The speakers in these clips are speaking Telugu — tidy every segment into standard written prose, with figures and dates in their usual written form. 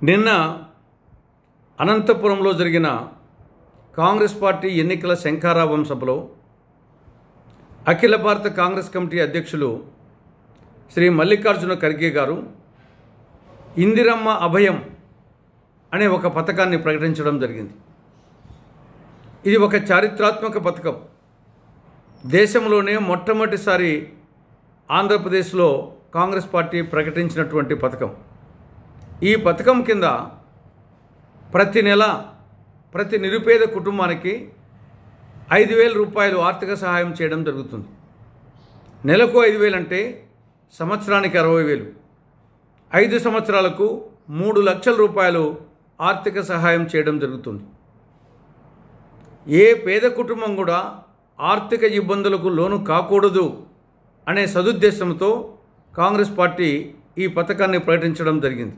నిన్న అనంతపురంలో జరిగిన కాంగ్రెస్ పార్టీ ఎన్నికల శంఖారావం సభలో అఖిల భారత కాంగ్రెస్ కమిటీ అధ్యక్షులు శ్రీ మల్లికార్జున ఖర్గే గారు ఇందిరమ్మ అభయం అనే ఒక పథకాన్ని ప్రకటించడం జరిగింది. ఇది ఒక చారిత్రాత్మక పథకం. దేశంలోనే మొట్టమొదటిసారి ఆంధ్రప్రదేశ్లో కాంగ్రెస్ పార్టీ ప్రకటించినటువంటి పథకం. ఈ పథకం కింద ప్రతి నెల ప్రతి నిరుపేద కుటుంబానికి 5,000 రూపాయలు ఆర్థిక సహాయం చేయడం జరుగుతుంది. నెలకు 5,000 అంటే సంవత్సరానికి 60,000. 5 సంవత్సరాలకు 3 లక్షల రూపాయలు ఆర్థిక సహాయం చేయడం జరుగుతుంది. ఏ పేద కుటుంబం కూడా ఆర్థిక ఇబ్బందులకు లోను కాకూడదు అనే సదుద్దేశంతో కాంగ్రెస్ పార్టీ ఈ పథకాన్ని ప్రకటించడం జరిగింది.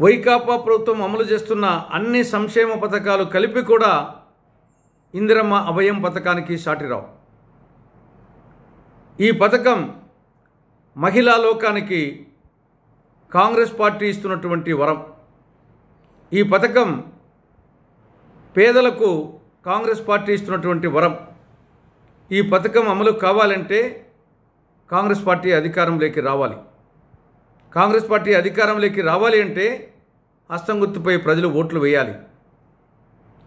వైకాపా ప్రభుత్వం అమలు చేస్తున్న అన్ని సంక్షేమ పథకాలు కలిపి కూడా ఇందిరమ్మ అభయం పథకానికి సాటిరావు. ఈ పథకం మహిళా లోకానికి కాంగ్రెస్ పార్టీ ఇస్తున్నటువంటి వరం. ఈ పథకం పేదలకు కాంగ్రెస్ పార్టీ ఇస్తున్నటువంటి వరం. ఈ పథకం అమలు కావాలంటే కాంగ్రెస్ పార్టీ అధికారంలోకి రావాలి. కాంగ్రెస్ పార్టీ అధికారంలోకి రావాలి అంటే హస్తం గుర్తుపై ప్రజలు ఓట్లు వేయాలి.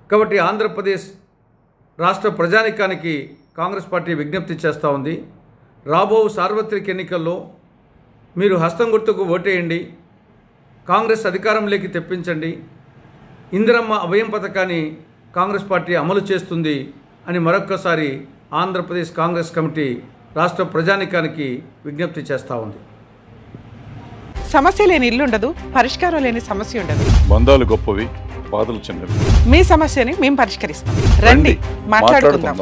కాబట్టి ఆంధ్రప్రదేశ్ రాష్ట్ర ప్రజానికానికి కాంగ్రెస్ పార్టీ విజ్ఞప్తి చేస్తూ ఉంది. రాబో సార్వత్రిక ఎన్నికల్లో మీరు హస్తం గుర్తుకు ఓటేయండి, కాంగ్రెస్ అధికారంలోకి తెప్పించండి, ఇందిరమ్మ అభయం పథకాన్ని కాంగ్రెస్ పార్టీ అమలు చేస్తుంది అని మరొక్కసారి ఆంధ్రప్రదేశ్ కాంగ్రెస్ కమిటీ రాష్ట్ర ప్రజానికానికి విజ్ఞప్తి చేస్తూ ఉంది. సమస్య లేని ఇల్లు ఉండదు, పరిష్కారం లేని సమస్య ఉండదు. బంధాలు గొప్పవి, బాధలు చిన్నవి. మీ సమస్యని మేము పరిష్కరిస్తాం. రండి, మాట్లాడుకుందాం.